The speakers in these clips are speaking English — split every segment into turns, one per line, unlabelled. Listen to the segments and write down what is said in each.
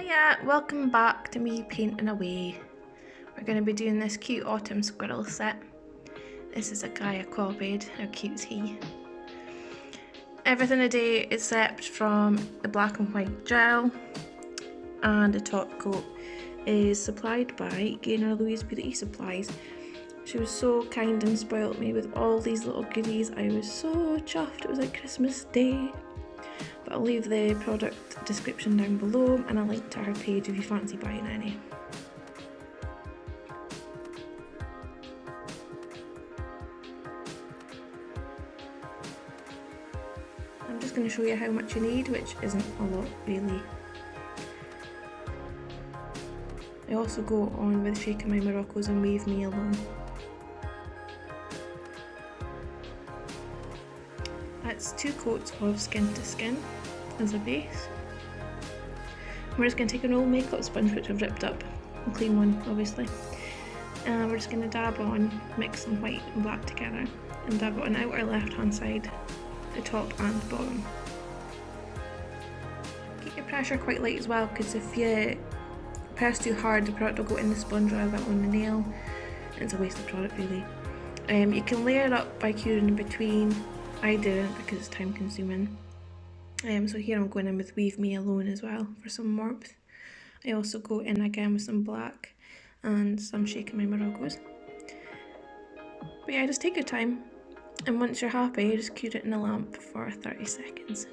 Hiya, welcome back to me painting away. We're going to be doing this cute autumn squirrel set. This is a guy I copied. How cute's he? Everything today except from the black and white gel and the top coat is supplied by Gaynor Louise Beauty Supplies. She was so kind and spoilt me with all these little goodies. I was so chuffed. It was like Christmas Day. But I'll leave the product description down below and a link to her page if you fancy buying any. I'm just going to show you how much you need, which isn't a lot really. I also go on with shaking My Moroccos and Leave Me Alone. That's 2 coats of Skin to Skin as a base. We're just going to take an old makeup sponge, which I've ripped up, a clean one obviously, and we're just going to dab on, mix some white and black together and dab it on outer left hand side, the top and the bottom. Keep your pressure quite light as well, because if you press too hard the product will go in the sponge rather than on the nail and it's a waste of product really. You can layer it up by curing in between. I didn't because it's time consuming. So here I'm going in with Leave Me Alone as well for some warmth. I also go in again with some black and some shaking My Moroccos. But yeah, just take your time, and once you're happy, just cure it in a lamp for 30 seconds.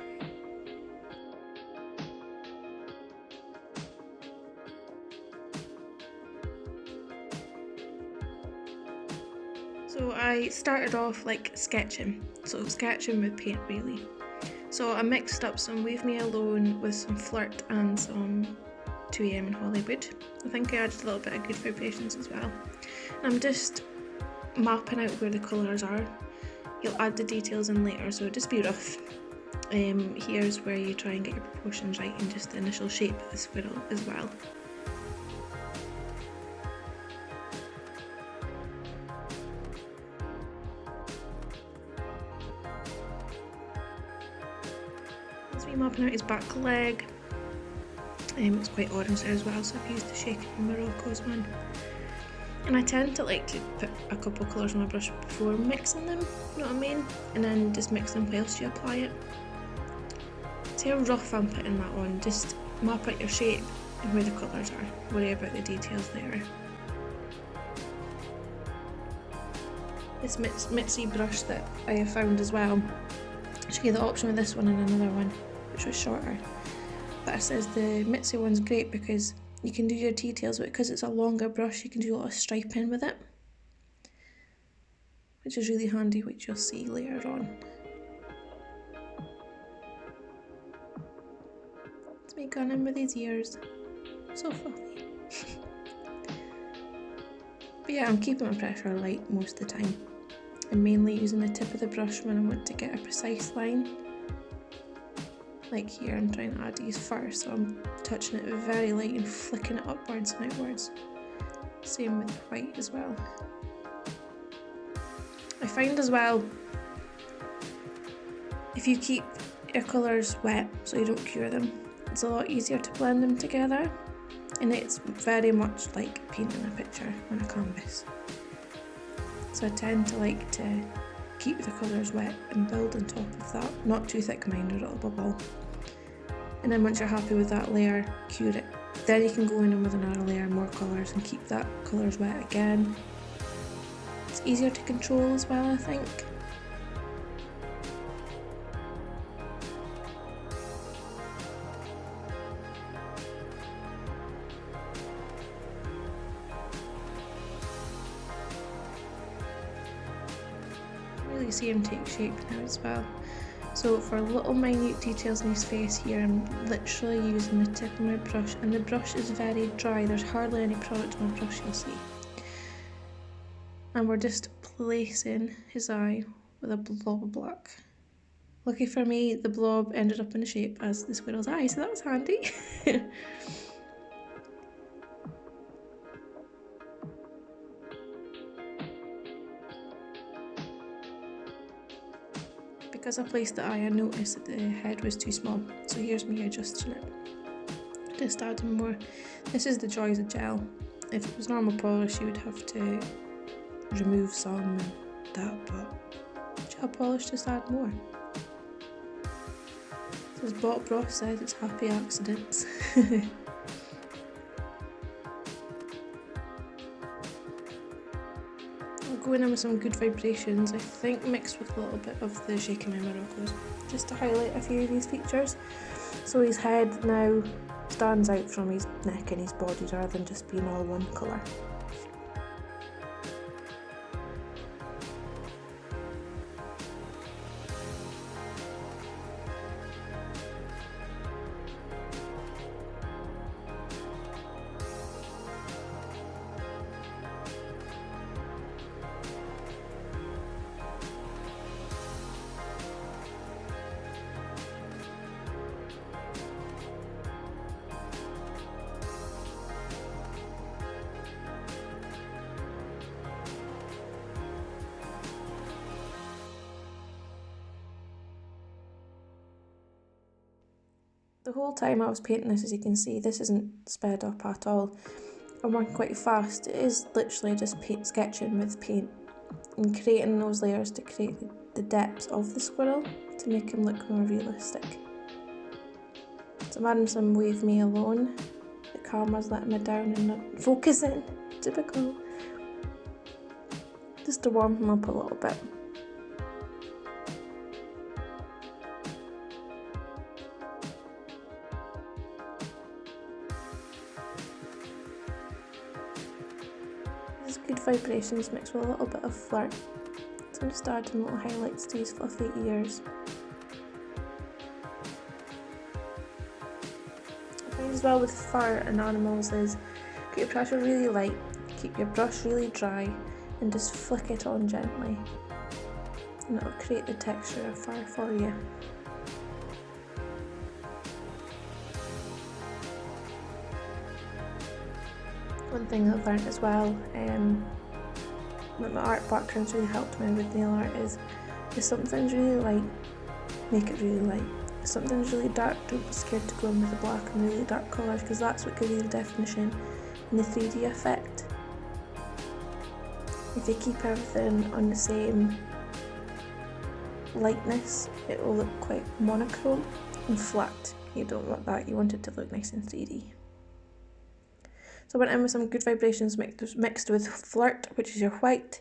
So I started off like sketching, with paint really. So I mixed up some Leave Me Alone with some Flirt and some 2am in Hollywood. I think I added a little bit of Good Vibrations as well. And I'm just mapping out where the colours are. You'll add the details in later, so just be rough. Here's where you try and get your proportions right and just the initial shape of the squirrel as well. Mapping out his back leg. It's quite orange there as well, so I've used the shaking Morocco's one. And I tend to like to put a couple of colours on my brush before mixing them, you know what I mean? And then just mix them whilst you apply it. See how rough I'm putting that on, just map out your shape and where the colours are, worry about the details there. This Mitzy brush that I have found as well, I'll show you the option with this one and another one, which was shorter. But it says the Mitzy one's great because you can do your details, but because it's a longer brush you can do a lot of striping with it, which is really handy, which you'll see later on. It's me going in with his ears, so fluffy. But yeah, I'm keeping my pressure light most of the time. I'm mainly using the tip of the brush when I want to get a precise line. Like here, I'm trying to add these first, so I'm touching it very light and flicking it upwards and outwards. Same with white as well. I find as well, if you keep your colours wet so you don't cure them, it's a lot easier to blend them together, and it's very much like painting a picture on a canvas. So I tend to like to keep the colours wet and build on top of that, not too thick mind or it'll bubble. And then once you're happy with that layer, cure it. Then you can go in with another layer, more colours, and keep that colours wet again. It's easier to control as well, I think. Really see him take shape now as well. So for little minute details in his face here, I'm literally using the tip of my brush, and the brush is very dry, there's hardly any product on my brush, you'll see. And we're just placing his eye with a blob of black. Lucky for me, the blob ended up in the shape as the squirrel's eye, so that was handy. Because I placed the eye, I noticed that the head was too small, so here's me adjusting it. Just adding more. This is the joys of gel. If it was normal polish, you would have to remove some and that, but gel polish just add more. As Bob Ross said, it's happy accidents. I'll go in with some good vibrations, I think mixed with a little bit of the Shaking My Moroccos, just to highlight a few of these features. So his head now stands out from his neck and his body rather than just being all one colour. The whole time I was painting this, as you can see, this isn't sped up at all. I'm working quite fast. It is literally just sketching with paint and creating those layers to create the depth of the squirrel to make him look more realistic. So I'm adding some Leave Me Alone. The camera's letting me down and not focusing. Typical. Just to warm him up a little bit. Good vibrations mixed with a little bit of Flirt. So I'm just adding little highlights to his fluffy ears. The thing as well with fur and animals is keep your pressure really light, keep your brush really dry, and just flick it on gently. And it'll create the texture of fur for you. One thing I've learned as well, that my art background's really helped me with nail art is if something's really light, make it really light. If something's really dark, don't be scared to go in with the black and really dark colours, because that's what gives you the definition and the 3D effect. If you keep everything on the same lightness, it will look quite monochrome and flat. You don't want that, you want it to look nice and 3D. So I went in with some good vibrations mixed with Flirt, which is your white,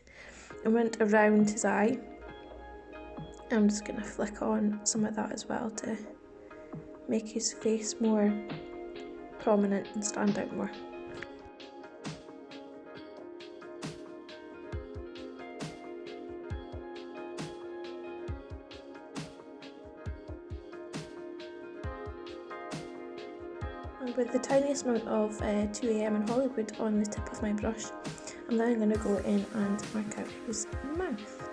and went around his eye. I'm just going to flick on some of that as well to make his face more prominent and stand out more. With the tiniest amount of 2am in Hollywood on the tip of my brush, I'm then going to go in and mark out his mouth.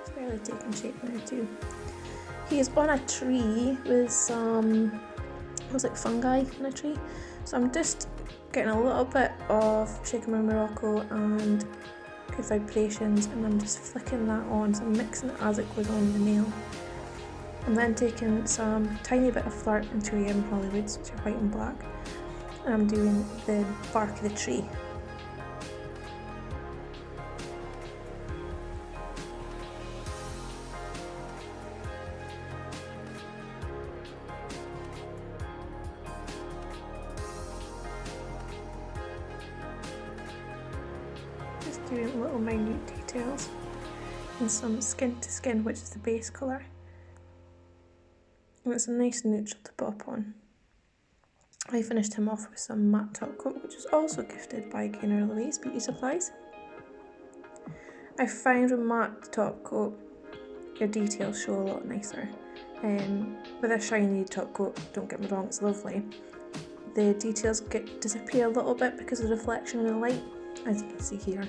It's barely taking shape now too. He is on a tree with some, it was like fungi in a tree, so I'm just getting a little bit of Shaking My Morocco and good vibrations, and I'm just flicking that on, so I'm mixing it as it goes on the nail. I'm then taking some tiny bit of Flirt and 2am Hollywoods, which are white and black, and I'm doing the bark of the tree. Doing little minute details and some Skin to Skin, which is the base colour, and it's a nice neutral to pop on. I finished him off with some Matte Top Coat, which was also gifted by Gainer Louise Beauty Supplies. I find with Matte Top Coat your details show a lot nicer. With a shiny top coat, don't get me wrong, it's lovely, the details disappear a little bit because of the reflection in the light, as you can see here.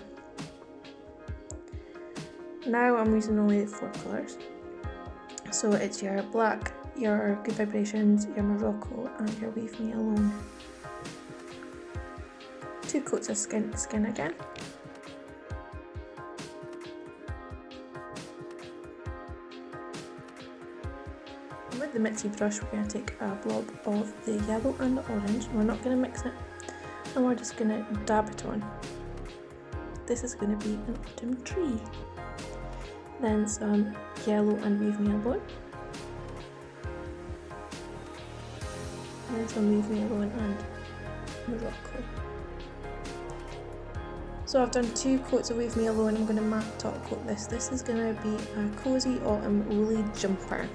Now I'm using only 4 colours, so it's your black, your Good Vibrations, your Morocco, and your Leave Me Alone. 2 coats of Skin to Skin again. With the Mitzy brush, we're going to take a blob of the yellow and the orange. We're not going to mix it, and we're just going to dab it on. This is going to be an autumn tree. Then some yellow and Leave Me Alone. And then some Leave Me Alone and Morocco. So I've done 2 coats of Leave Me Alone. I'm going to matte top coat this. This is going to be a cosy autumn woolly jumper.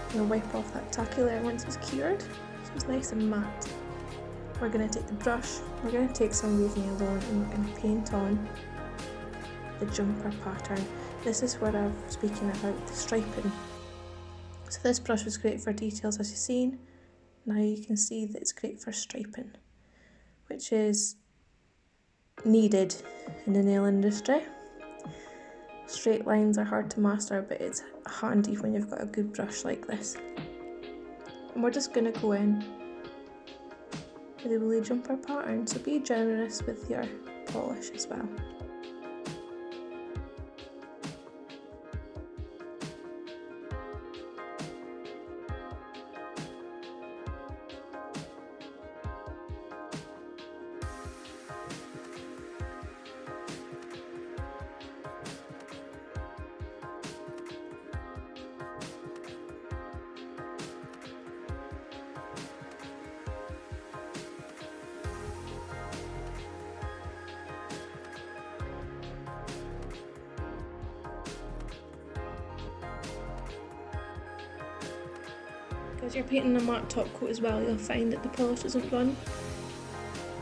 I'm going to wipe off that tacky layer once it's cured, so it's nice and matte. We're going to take the brush, we're going to take some Leave Me Alone, and we're going to paint on the jumper pattern. This is where I was speaking about the striping. So this brush was great for details, as you've seen. Now you can see that it's great for striping, which is needed in the nail industry. Straight lines are hard to master, but it's handy when you've got a good brush like this. And we're just going to go in with a woolly jumper pattern, so be generous with your polish as well. Because you're painting a matte top coat as well, you'll find that the polish doesn't run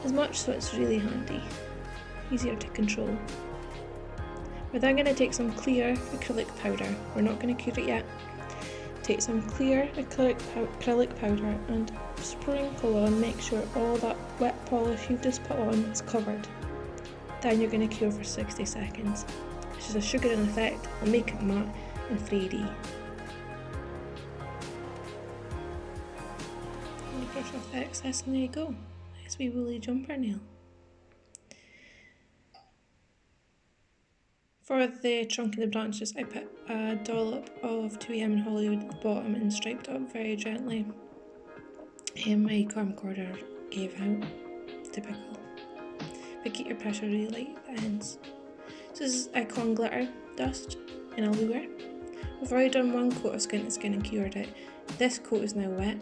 as much, so it's really handy, easier to control. We're then going to take some clear acrylic powder. We're not going to cure it yet. Take some clear acrylic powder and sprinkle on, make sure all that wet polish you've just put on is covered. Then you're going to cure for 60 seconds. It's just a sugaring effect, will make it matte and 3D. Brush off the excess, and there you go. Nice wee woolly jumper nail. For the trunk and the branches, I put a dollop of 2AM and Hollywood at the bottom and striped up very gently. And my camcorder gave out. Typical. But keep your pressure really light at the ends. So this is Icon Glitter Dust in Allure. We've already done 1 coat of skin to skin and cured it. This coat is now wet.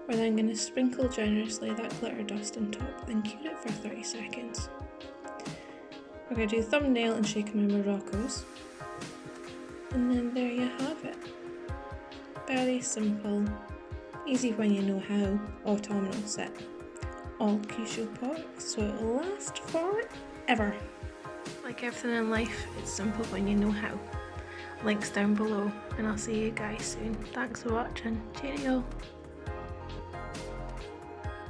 We're then going to sprinkle generously that glitter dust on top, then cure it for 30 seconds. We're going to do thumbnail and shake my Moroccos. And then there you have it. Very simple, easy when you know how, autumnal set. All Cuccio products, so it'll last forever. Like everything in life, it's simple when you know how. Links down below, and I'll see you guys soon. Thanks for watching. Cheerio!